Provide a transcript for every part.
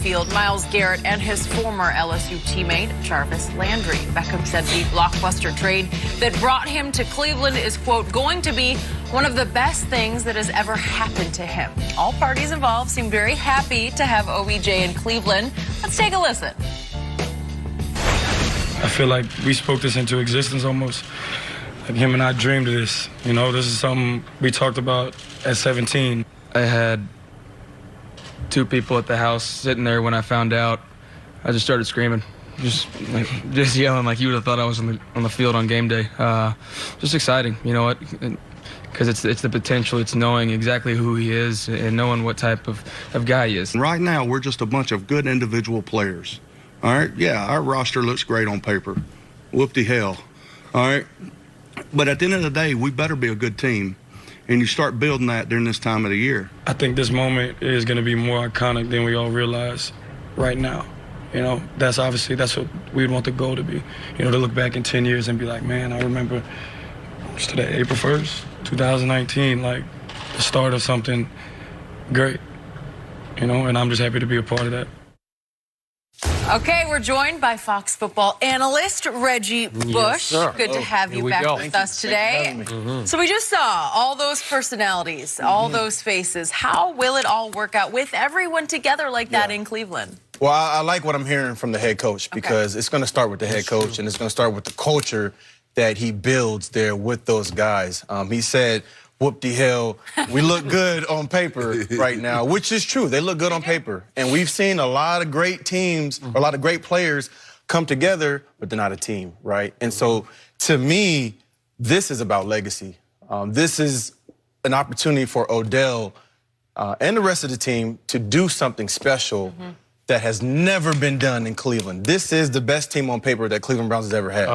field, Myles Garrett and his former LSU teammate, Jarvis Landry. Beckham said the blockbuster trade that brought him to Cleveland is, quote, going to be one of the best things that has ever happened to him. All parties involved seem very happy to have OBJ in Cleveland. Let's take a listen. I feel like we spoke this into existence almost. Like him and I dreamed of this. You know, this is something we talked about at 17. I had 2 people at the house sitting there when I found out. I just started screaming, just yelling like you would have thought I was on the field on game day. Just exciting, you know what? Because it's the potential. It's knowing exactly who he is and knowing what type of guy he is. Right now, we're just a bunch of good individual players. All right? Yeah, our roster looks great on paper. Whoop-de-hell. All right? But at the end of the day, we better be a good team. And you start building that during this time of the year. I think this moment is going to be more iconic than we all realize right now. You know, that's what we'd want the goal to be. You know, to look back in 10 years and be like, man, I remember today, April 1st, 2019, like the start of something great. You know, and I'm just happy to be a part of that. Okay, we're joined by Fox football analyst Reggie Bush. Yes, Good to have you back with us today. So we just saw all those personalities, all those faces. How will it all work out with everyone together like that in Cleveland? Well, I like what I'm hearing from the head coach because it's going to start with the head coach and it's going to start with the culture that he builds there with those guys. He said, whoop-de-hell, we look good on paper right now, which is true. They look good on paper. And we've seen a lot of great teams, a lot of great players come together, but they're not a team, right? And so, to me, this is about legacy. This is an opportunity for Odell and the rest of the team to do something special that has never been done in Cleveland. This is the best team on paper that Cleveland Browns has ever had.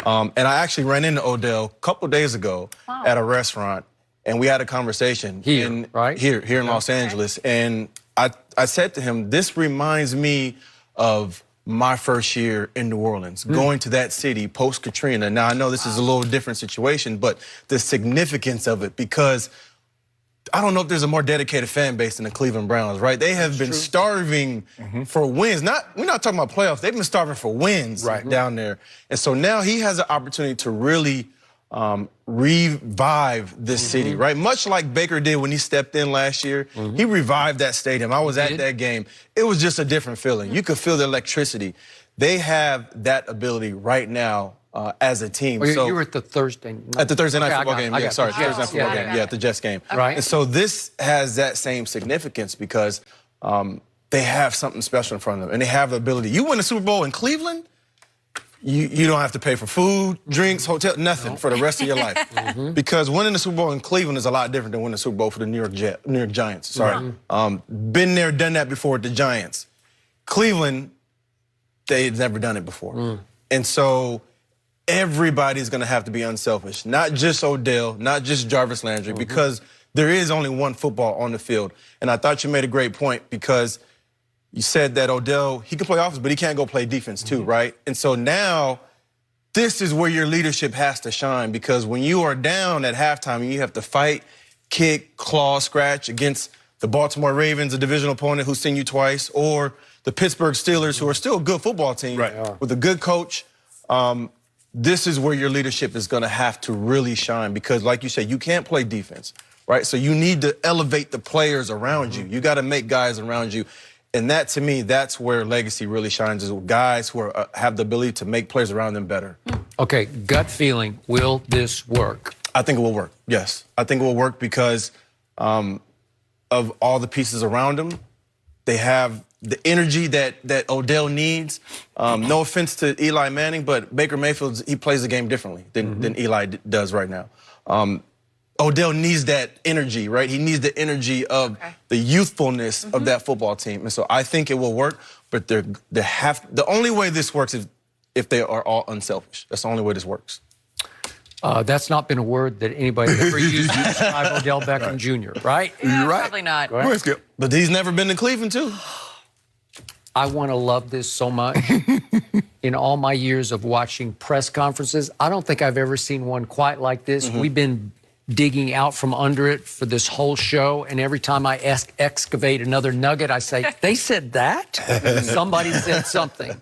And I actually ran into Odell a couple days ago at a restaurant. And we had a conversation here in Los Angeles. And I said to him, this reminds me of my first year in New Orleans, going to that city post-Katrina. Now, I know this is a little different situation, but the significance of it, because I don't know if there's a more dedicated fan base than the Cleveland Browns, right? They have been starving for wins. We're not talking about playoffs. They've been starving for wins down there. And so now he has an opportunity to really revive this city, right? Much like Baker did when he stepped in last year. He revived that stadium. I was at that game. It was just a different feeling. You could feel the electricity. They have that ability right now as a team. Well, you were at the Thursday night. At the Thursday night football game. Yeah, sorry, Thursday night football game. Yeah, at the Jets game. Right. And so this has that same significance because they have something special in front of them, and they have the ability. You win a Super Bowl in Cleveland, you don't have to pay for food, drinks, hotel, nothing for the rest of your life. Because winning the Super Bowl in Cleveland is a lot different than winning the Super Bowl for the New York Giants. Sorry. Been there, done that before with the Giants. Cleveland, they've never done it before. And so everybody's going to have to be unselfish. Not just Odell, not just Jarvis Landry, because there is only one football on the field. And I thought you made a great point because you said that Odell, he can play offense, but he can't go play defense too, right? And so now this is where your leadership has to shine because when you are down at halftime and you have to fight, kick, claw, scratch against the Baltimore Ravens, a divisional opponent who's seen you twice, or the Pittsburgh Steelers, who are still a good football team with a good coach, this is where your leadership is going to have to really shine because, like you said, you can't play defense, right? So you need to elevate the players around you. You got to make guys around you. And that, to me, that's where legacy really shines, is guys who have the ability to make players around them better. Okay, gut feeling, will this work? I think it will work, yes. I think it will work because of all the pieces around them. They have the energy that Odell needs. No offense to Eli Manning, but Baker Mayfield, he plays the game differently than Eli does right now. Odell needs that energy, right? He needs the energy of the youthfulness of that football team. And so I think it will work, but the only way this works is if they are all unselfish. That's the only way this works. That's not been a word that anybody ever used to describe Odell Beckham Jr., right? Yeah, probably not. But he's never been to Cleveland, too. I want to love this so much. In all my years of watching press conferences, I don't think I've ever seen one quite like this. We've been digging out from under it for this whole show. And every time I excavate another nugget, I say, they said that? Somebody said something.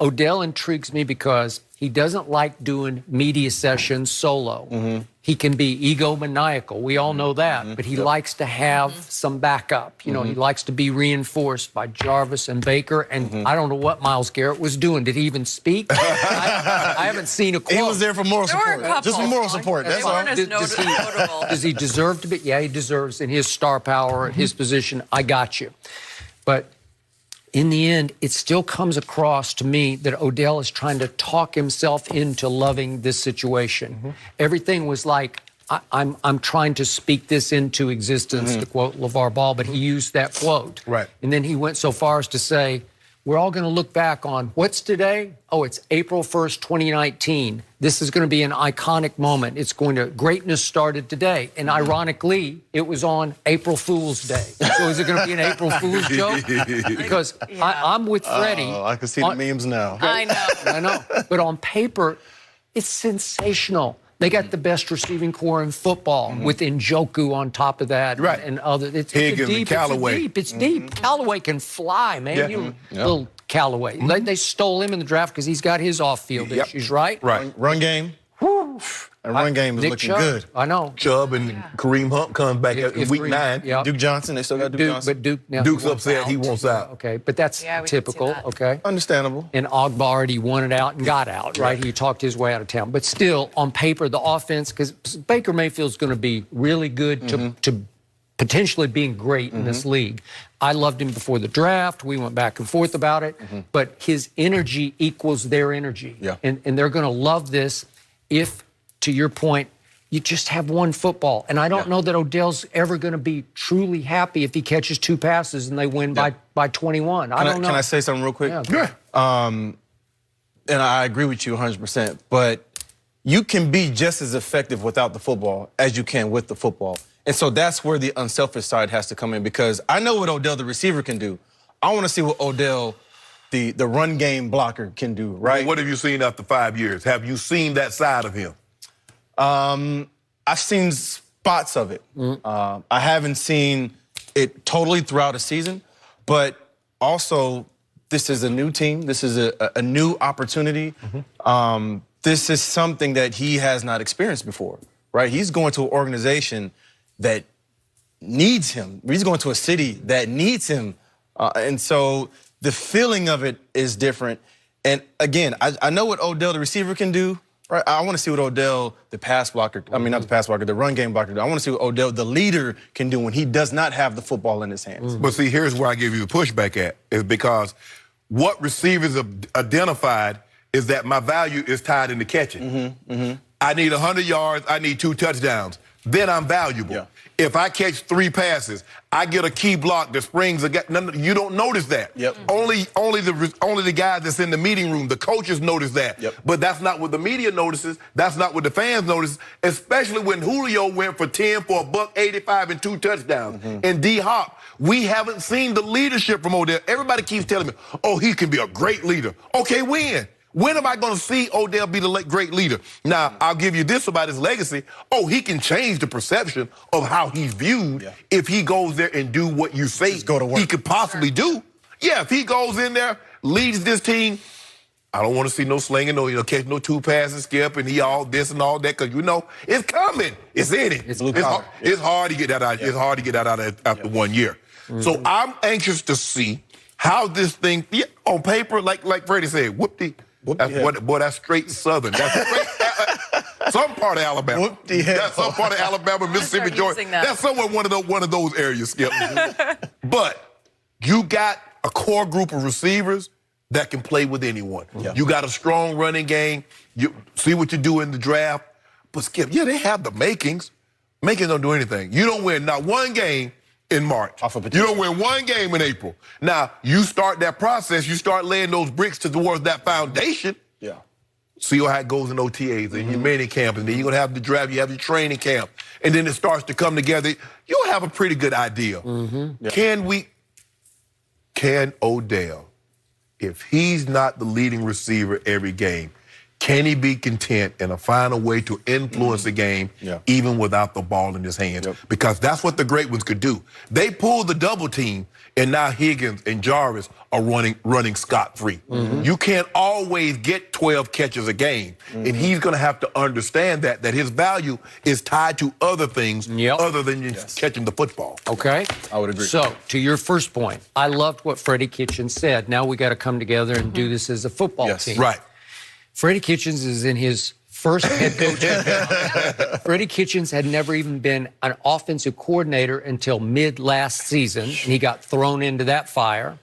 Odell intrigues me because he doesn't like doing media sessions solo. He can be egomaniacal. We all know that. But he likes to have some backup. You know, he likes to be reinforced by Jarvis and Baker. And I don't know what Myles Garrett was doing. Did he even speak? I haven't seen a quote. He was there for moral There were a support. couple. Just for moral support. They That's all. weren't as notable. Does he deserve to be? Yeah, he deserves in his star power, his position. I got you. But in the end, it still comes across to me that Odell is trying to talk himself into loving this situation. Everything was like, I'm trying to speak this into existence, to quote LeVar Ball, but he used that quote. Right. And then he went so far as to say, we're all going to look back on what's today? Oh, it's April 1st, 2019. This is going to be an iconic moment. It's going to, greatness started today. And ironically, it was on April Fool's Day. So is it going to be an April Fool's joke? Because I'm with Freddie. Oh, I can see the memes now. I know. I know. But on paper, it's sensational. They got the best receiving core in football with Njoku on top of that. Right. And other. It's Higgins and deep. Callaway. It's deep. Callaway can fly, man. Yeah. You little Callaway. They stole him in the draft because he's got his off-field issues, right? Right. Run game. And run game is Nick looking Chubb, good. I know. Chubb and Kareem Hunt comes back in week 9. Yeah. Duke Johnson, they still got Duke Johnson. But Duke now Duke's he wants upset out. he wants out. Okay, but that's Yeah, we can see typical. that. Okay. Understandable. And Ogba already wanted out and got out, right? He talked his way out of town. But still, on paper, the offense, because Baker Mayfield's going to be really good to potentially being great in this league. I loved him before the draft. We went back and forth about it. But his energy equals their energy. Yeah. And they're going to love this if, to your point, you just have one football. And I don't know that Odell's ever going to be truly happy if he catches 2 passes and they win by 21. I don't know. Can I say something real quick? Yeah. And I agree with you 100%. But you can be just as effective without the football as you can with the football. And so that's where the unselfish side has to come in, because I know what Odell, the receiver, can do. I want to see what Odell, the run game blocker, can do, right? What have you seen after 5 years? Have you seen that side of him? I've seen spots of it. I haven't seen it totally throughout a season, but also this is a new team. This is a new opportunity. This is something that he has not experienced before, right? He's going to an organization that needs him. He's going to a city that needs him. And so the feeling of it is different. And again, I know what Odell, the receiver, can do. Right, I want to see what Odell, the pass blocker, I mean, not the pass blocker, the run game blocker, do. I want to see what Odell, the leader, can do when he does not have the football in his hands. But see, here's where I give you the pushback at, is because what receivers have identified is that my value is tied into catching. I need 100 yards, I need 2 touchdowns. Then I'm valuable. Yeah. If I catch 3 passes, I get a key block that springs. You don't notice that. Yep. Only the guys that's in the meeting room, the coaches notice that. Yep. But that's not what the media notices. That's not what the fans notice. Especially when Julio went for 10 for $185 and 2 touchdowns. And D-Hop, we haven't seen the leadership from Odell. Everybody keeps telling me, oh, he can be a great leader. Okay, when? When am I going to see Odell be the great leader? Now, I'll give you this about his legacy. Oh, he can change the perception of how he's viewed if he goes there and do what you say go to work. he could possibly do. Yeah, if he goes in there, leads this team, I don't want to see no slinging, no catch no 2 passes, skip, and he all this and all that, because it's coming. It's in it. It's It's hard to get that out. It's hard to get that out after 1 year. So I'm anxious to see how this thing, on paper, like Freddie said, that's straight Southern. That's straight some part of Alabama. That's some part of Alabama, Mississippi, Georgia. That's somewhere one of those areas, Skip. But you got a core group of receivers that can play with anyone. You got a strong running game. You see what you do in the draft. But Skip, they have the makings. Makings don't do anything. You don't win not one game in March. You don't win one game in April. Now, you start that process, you start laying those bricks towards that foundation. Yeah. See how it goes in OTAs and your mini camp, and then you're going to have the draft, you have your training camp, and then it starts to come together. You'll have a pretty good idea. Can Odell, if he's not the leading receiver every game, can he be content and find a way to influence the game even without the ball in his hands? Because that's what the great ones could do. They pulled the double team, and now Higgins and Jarvis are running scot-free. You can't always get 12 catches a game, and he's going to have to understand that his value is tied to other things other than just catching the football. Okay? I would agree. So, to your first point, I loved what Freddie Kitchens said. Now we got to come together and do this as a football team. Right. Freddie Kitchens is in his first head coach. Freddie Kitchens had never even been an offensive coordinator until mid-last season, and he got thrown into that fire.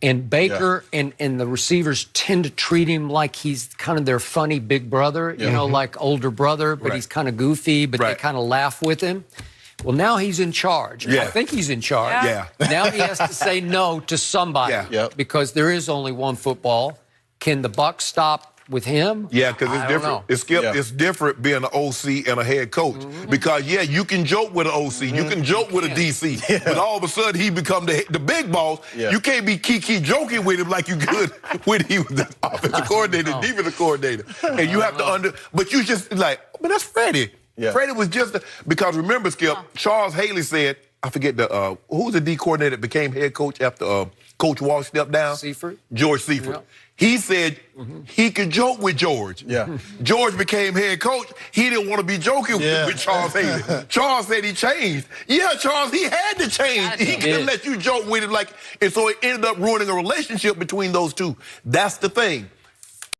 And Baker and the receivers tend to treat him like he's kind of their funny big brother, you know, like older brother, but he's kind of goofy, but they kind of laugh with him. Well, now he's in charge. I think he's in charge. Now he has to say no to somebody because there is only one football. Can the buck stop with him? Yeah, because it's different. It's different being an OC and a head coach. Because, you can joke with an OC. You can joke with a DC. But all of a sudden, he become the big boss. You can't be kiki joking with him like you could when he was the offensive coordinator, defensive coordinator. And you have to but you just like, but that's Freddie. Freddie was just, because remember, Skip, Charles Haley said, I forget who was the D coordinator that became head coach after Coach Walsh stepped down? Seifert. George Seifert. He said he could joke with George. George became head coach. He didn't want to be joking with Charles Haley. Charles said he changed. Charles, he had to change. He couldn't let you joke with him and so it ended up ruining a relationship between those two. That's the thing.